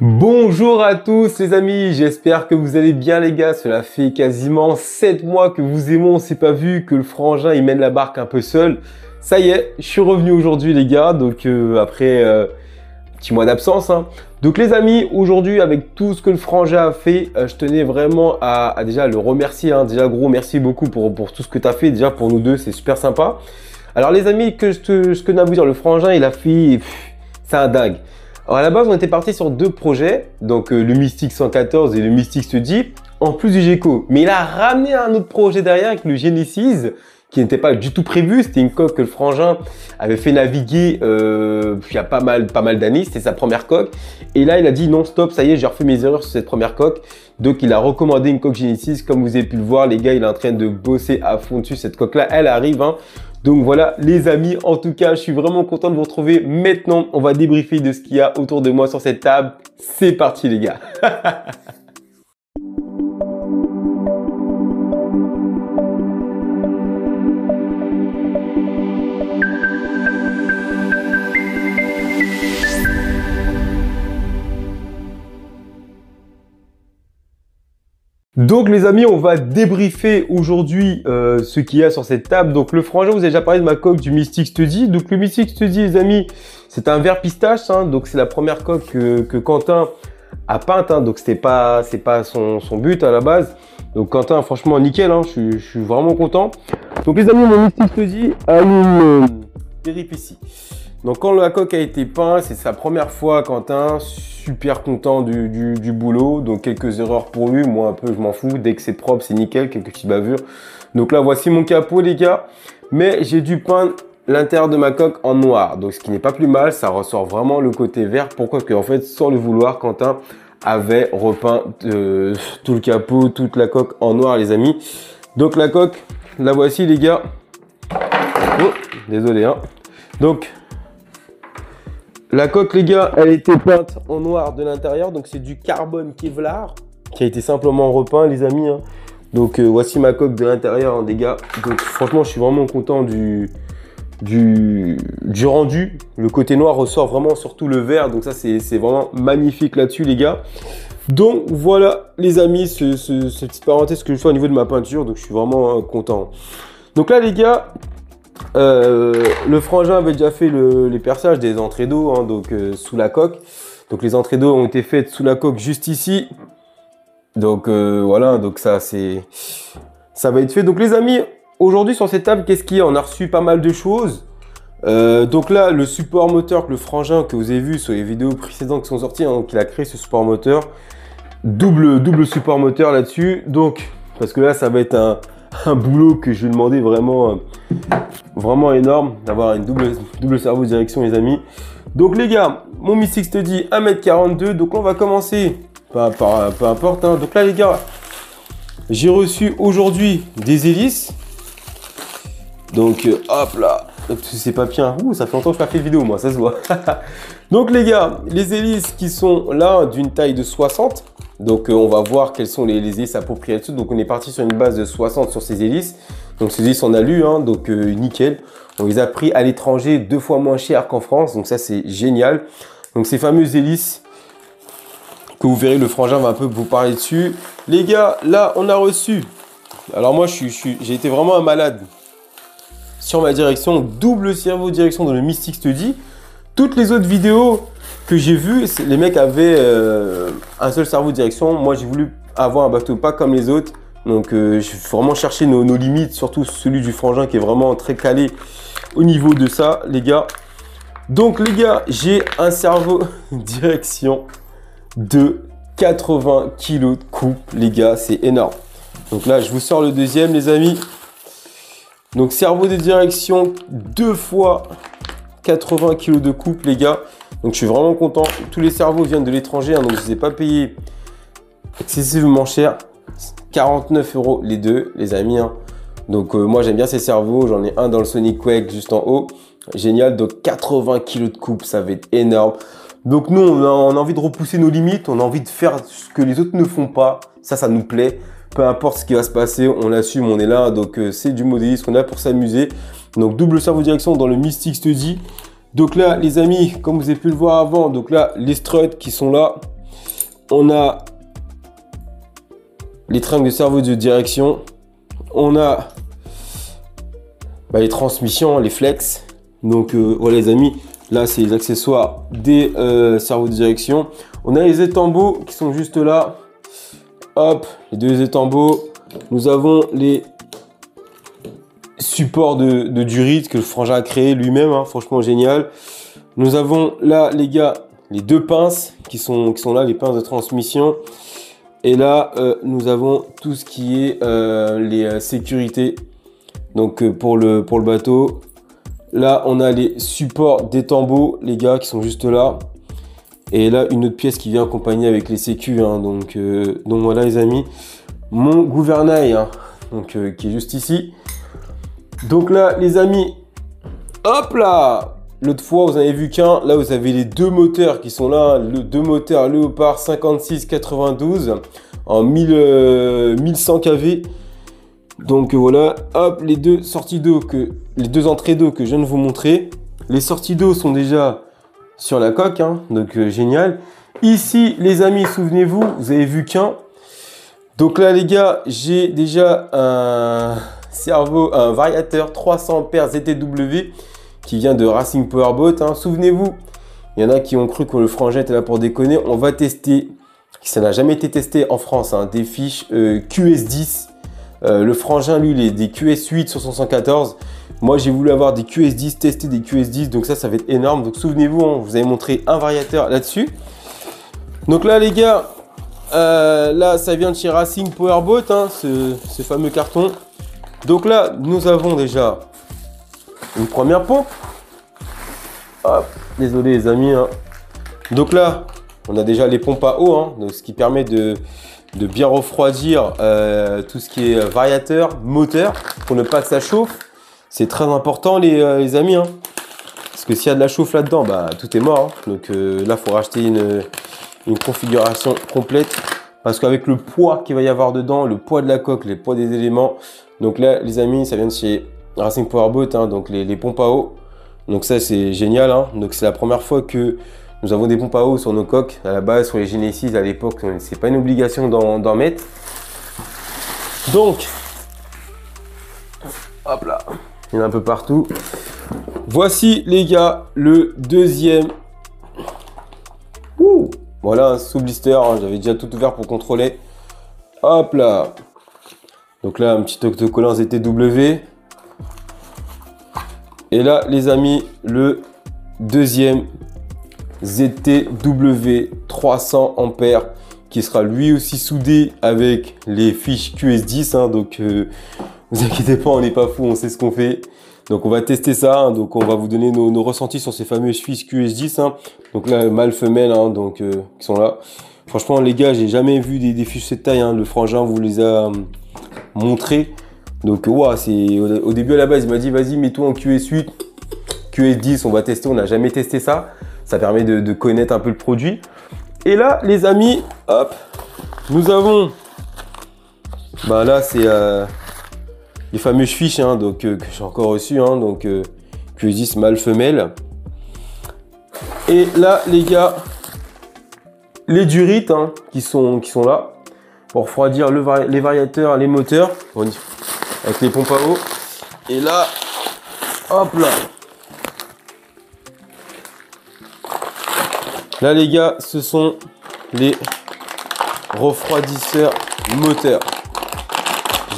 Bonjour à tous les amis, j'espère que vous allez bien les gars. Cela fait quasiment 7 mois que vous et moi on s'est pas vu, que le frangin il mène la barque un peu seul. Ça y est, je suis revenu aujourd'hui les gars, donc après un petit mois d'absence. Donc les amis, aujourd'hui avec tout ce que le frangin a fait, je tenais vraiment à déjà le remercier. Déjà gros merci beaucoup pour tout ce que tu as fait, déjà pour nous deux c'est super sympa. Alors les amis, ce que je à vous dire, le frangin il a fait, c'est un dingue. Alors à la base, on était parti sur deux projets, donc le Mystic 114 et le Mystic Study, en plus du Gecko. Mais il a ramené un autre projet derrière avec le Genesis, qui n'était pas du tout prévu. C'était une coque que le frangin avait fait naviguer il y a pas mal d'années. C'était sa première coque. Et là, il a dit non, stop, ça y est, j'ai refait mes erreurs sur cette première coque. Donc, il a recommandé une coque Genesis. Comme vous avez pu le voir, les gars, il est en train de bosser à fond dessus. Cette coque-là, elle arrive. Donc voilà les amis, en tout cas, je suis vraiment content de vous retrouver. Maintenant, on va débriefer de ce qu'il y a autour de moi sur cette table. C'est parti les gars. Donc les amis, on va débriefer aujourd'hui ce qu'il y a sur cette table. Donc le frangin, vous avez déjà parlé de ma coque du Mystic Study. Donc le Mystic Study les amis, c'est un verre pistache. Donc c'est la première coque que Quentin a peinte. Donc c'est pas son but à la base. Donc Quentin, franchement nickel, je suis vraiment content. Donc les amis, mon Mystic Study a une péripétie. Donc quand la coque a été peinte, c'est sa première fois Quentin, super content du boulot, donc quelques erreurs pour lui, moi un peu je m'en fous, dès que c'est propre c'est nickel, quelques petites bavures. Donc là voici mon capot les gars, mais j'ai dû peindre l'intérieur de ma coque en noir, donc ce qui n'est pas plus mal, ça ressort vraiment le côté vert. Pourquoi? Parce qu'en fait sans le vouloir Quentin avait repeint tout le capot, toute la coque en noir les amis. Donc la coque, la voici les gars, oh, désolé donc la coque, les gars, elle a été peinte en noir de l'intérieur. Donc, c'est du carbone Kevlar qui a été simplement repeint, les amis. Donc, voici ma coque de l'intérieur, les gars. Donc, franchement, je suis vraiment content du rendu. Le côté noir ressort vraiment sur tout le vert. Donc, ça, c'est vraiment magnifique là-dessus, les gars. Donc, voilà, les amis, cette petite parenthèse que je fais au niveau de ma peinture. Donc, je suis vraiment content. Donc là, les gars... le frangin avait déjà fait les perçages des entrées d'eau sous la coque. Donc les entrées d'eau ont été faites sous la coque juste ici. Donc voilà, donc ça va être fait. Donc les amis, aujourd'hui sur cette table, qu'est-ce qu'il y a? On a reçu pas mal de choses. Donc là, le support moteur que le frangin que vous avez vu sur les vidéos précédentes qui sont sorties, donc il a créé ce support moteur. Double support moteur là-dessus. Donc, parce que là, ça va être un boulot que je vais demander vraiment énorme, d'avoir une double cerveau direction les amis. Donc les gars, mon Mystic Study 1m42, donc on va commencer, peu importe. Donc là les gars, j'ai reçu aujourd'hui des hélices. Donc hop là, c'est pas bien. Ouh, ça fait longtemps que je n'ai pas fait de vidéo moi, ça se voit. Donc les gars, les hélices qui sont là d'une taille de 60. Donc on va voir quelles sont les hélices appropriées dessus. Donc on est parti sur une base de 60 sur ces hélices. Donc ces hélices on a lu, donc nickel. On les a pris à l'étranger 2 fois moins cher qu'en France. Donc ça c'est génial. Donc ces fameuses hélices que vous verrez, le frangin va un peu vous parler dessus. Les gars, là on a reçu. Alors moi j'ai été vraiment un malade sur ma direction. Double cerveau direction dans le Mystic Study. Toutes les autres vidéos que j'ai vu, les mecs avaient un seul cerveau de direction. Moi, j'ai voulu avoir un bateau pas comme les autres. Donc, j'ai vraiment cherché nos limites, surtout celui du frangin qui est vraiment très calé au niveau de ça, les gars. Donc, les gars, j'ai un cerveau direction de 80 kg de coupe, les gars. C'est énorme. Donc là, je vous sors le deuxième, les amis. Donc, cerveau de direction 2 fois 80 kg de coupe, les gars. Donc je suis vraiment content. Tous les cerveaux viennent de l'étranger, donc je ne les ai pas payés excessivement cher. 49 € les deux, les amis. Donc moi j'aime bien ces cerveaux. J'en ai un dans le Sonic Quake juste en haut. Génial. Donc 80 kg de coupe, ça va être énorme. Donc nous on a envie de repousser nos limites. On a envie de faire ce que les autres ne font pas. Ça nous plaît. Peu importe ce qui va se passer, on assume, on est là. Donc c'est du modélisme qu'on a pour s'amuser. Donc double cerveau direction dans le Mystic Study. Donc là, les amis, comme vous avez pu le voir avant, donc là, les struts qui sont là. on a les tringles de servo de direction. On a les transmissions, les flex. Donc voilà les amis, là c'est les accessoires des servos de direction. On a les étambeaux qui sont juste là. Hop, les deux étambeaux. Nous avons les supports de durite que le frangin a créé lui-même, hein, franchement génial. Nous avons là les gars, les deux pinces qui sont là, les pinces de transmission. Et là, nous avons tout ce qui est les sécurités. Donc pour le bateau. Là, on a les supports d'étambeaux, les gars, qui sont juste là. Et là, une autre pièce qui vient accompagner avec les sécus. Hein, donc voilà, les amis. Mon gouvernail, hein, qui est juste ici. Donc là, les amis, hop là! L'autre fois, vous en avez vu qu'un. Là, vous avez les deux moteurs qui sont là. Deux moteurs Léopard 5692 en 1100 kV. Donc voilà, hop, les deux sorties d'eau, les deux entrées d'eau que je viens de vous montrer. Les sorties d'eau sont déjà sur la coque, hein, donc génial. Ici, les amis, souvenez-vous, vous avez vu qu'un. Donc là, les gars, j'ai déjà un variateur 300 ampères ZTW qui vient de Racing Powerboat. Hein. Souvenez-vous, il y en a qui ont cru que le frangin était là pour déconner. On va tester, ça n'a jamais été testé en France, hein, des fiches QS10. Le frangin, lui, il est des QS8 sur son 114. Moi, j'ai voulu avoir des QS10, tester des QS10. Donc ça va être énorme. Donc souvenez-vous, hein, vous avez montré un variateur là-dessus. Donc là, les gars, là, ça vient de chez Racing Powerboat, hein, ce fameux carton. Donc là, nous avons déjà une première pompe. Hop, désolé les amis. Hein. Donc là, on a déjà les pompes à eau, hein, donc ce qui permet de bien refroidir tout ce qui est variateur, moteur, pour ne pas que ça chauffe. C'est très important les amis. Hein. Parce que s'il y a de la chauffe là-dedans, tout est mort. Hein. Donc là, il faut racheter une configuration complète. Parce qu'avec le poids qu'il va y avoir dedans, le poids de la coque, les poids des éléments. Donc là, les amis, ça vient de chez Racing Powerboat, hein, donc les pompes à eau. Donc ça, c'est génial. Hein. Donc c'est la première fois que nous avons des pompes à eau sur nos coques. À la base, sur les Genesis, à l'époque, c'est pas une obligation d'en mettre. Donc, hop là, il y en a un peu partout. Voici, les gars, le deuxième. Ouh, voilà, sous blister. Hein, j'avais déjà tout ouvert pour contrôler. Hop là. Donc là, un petit autocollant ZTW. Et là, les amis, le deuxième ZTW 300 ampères qui sera lui aussi soudé avec les fiches QS10. Hein, donc, vous inquiétez pas, on n'est pas fou, on sait ce qu'on fait. Donc, on va tester ça. Hein, donc, on va vous donner nos ressentis sur ces fameuses fiches QS10. Hein. Donc là, mâle, femelle, hein, donc qui sont là. Franchement, les gars, j'ai jamais vu des fiches de cette taille. Hein. Le frangin vous les a montré. Donc, wow, au début, à la base, il m'a dit, vas-y, mets-toi en QS8, QS10, on va tester. On n'a jamais testé ça. Ça permet de connaître un peu le produit. Et là, les amis, hop, nous avons, là, c'est les fameuses fiches, hein, donc, que j'ai encore reçues, hein, donc QS10 mâle, femelle. Et là, les gars, les durites, hein, qui sont là pour refroidir les variateurs, les moteurs, avec les pompes à eau. Et là, hop là. Là, les gars, ce sont les refroidisseurs moteurs.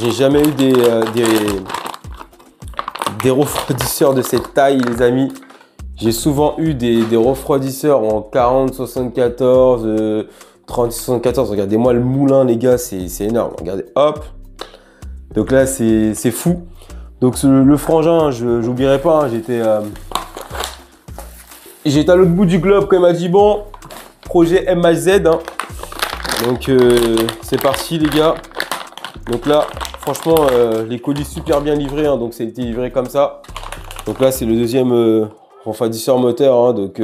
J'ai jamais eu des refroidisseurs de cette taille, les amis. J'ai souvent eu des refroidisseurs en 40, 74, 30, 74. Regardez-moi le moulin, les gars, c'est énorme. Regardez, hop. Donc là, c'est fou. Donc le frangin, je n'oublierai pas, hein, j'étais à l'autre bout du globe quand il m'a dit bon, projet MHZ. Hein. Donc c'est parti les gars. Donc là, franchement, les colis super bien livrés. Hein, donc c'est été livré comme ça. Donc là, c'est le deuxième refroidisseur moteur. Hein, donc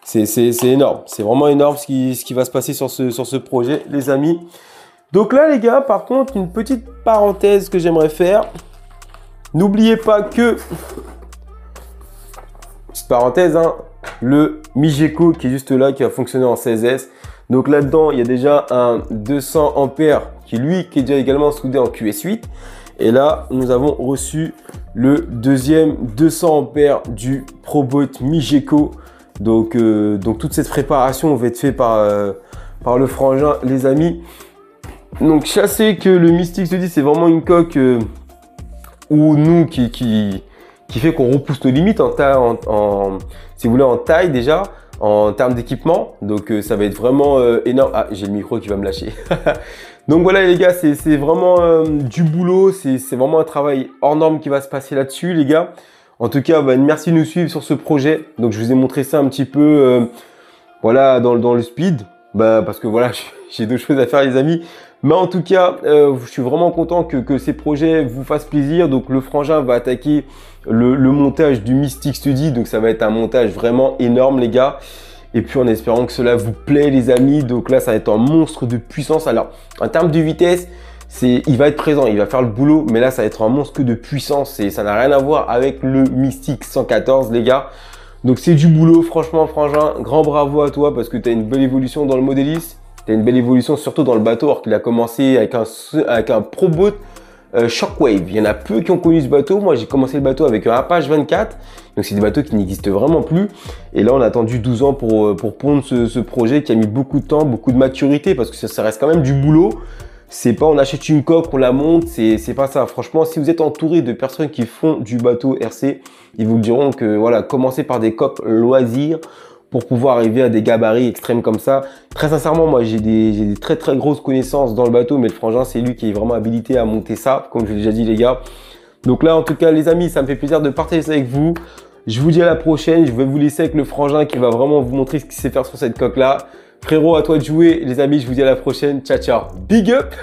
c'est énorme. C'est vraiment énorme ce qui va se passer sur ce projet, les amis. Donc là, les gars, par contre, une petite parenthèse que j'aimerais faire. N'oubliez pas que... Petite parenthèse, hein, le Migeco qui est juste là, qui va fonctionner en 16S. Donc là-dedans, il y a déjà un 200 ampères qui est déjà également soudé en QS8. Et là, nous avons reçu le deuxième 200 ampères du ProBot Migeco. Donc toute cette préparation va être faite par le frangin, les amis. Donc, je sais que le Mystic Study, c'est vraiment une coque où nous qui fait qu'on repousse nos limites si vous voulez, en taille déjà, en termes d'équipement. Donc, ça va être vraiment énorme. Ah, j'ai le micro qui va me lâcher. Donc voilà les gars, c'est vraiment du boulot, c'est vraiment un travail hors norme qui va se passer là-dessus les gars. En tout cas, merci de nous suivre sur ce projet. Donc je vous ai montré ça un petit peu voilà, dans le speed, parce que voilà, j'ai d'autres choses à faire les amis. Mais en tout cas, je suis vraiment content que ces projets vous fassent plaisir. Donc le frangin va attaquer le montage du Mystic Study. Donc ça va être un montage vraiment énorme les gars. Et puis en espérant que cela vous plaît les amis. Donc là ça va être un monstre de puissance. Alors en termes de vitesse, il va être présent, il va faire le boulot. Mais là ça va être un monstre de puissance. Et ça n'a rien à voir avec le Mystic 114 les gars. Donc c'est du boulot, franchement frangin, grand bravo à toi parce que tu as une belle évolution dans le modéliste. Tu as une belle évolution surtout dans le bateau alors qu'il a commencé avec un ProBot Shockwave. Il y en a peu qui ont connu ce bateau. Moi j'ai commencé le bateau avec un Apache 24. Donc c'est des bateaux qui n'existent vraiment plus. Et là on a attendu 12 ans pour pondre ce projet qui a mis beaucoup de temps, beaucoup de maturité parce que ça reste quand même du boulot. C'est pas on achète une coque, on la monte, c'est pas ça. Franchement, si vous êtes entouré de personnes qui font du bateau RC, ils vous diront que voilà, commencez par des coques loisirs pour pouvoir arriver à des gabarits extrêmes comme ça. Très sincèrement, moi j'ai des très grosses connaissances dans le bateau, mais le frangin c'est lui qui est vraiment habilité à monter ça, comme je l'ai déjà dit les gars. Donc là en tout cas les amis, ça me fait plaisir de partager ça avec vous. Je vous dis à la prochaine, je vais vous laisser avec le frangin qui va vraiment vous montrer ce qu'il sait faire sur cette coque là. Frérot, à toi de jouer. Les amis, je vous dis à la prochaine. Ciao, ciao. Big up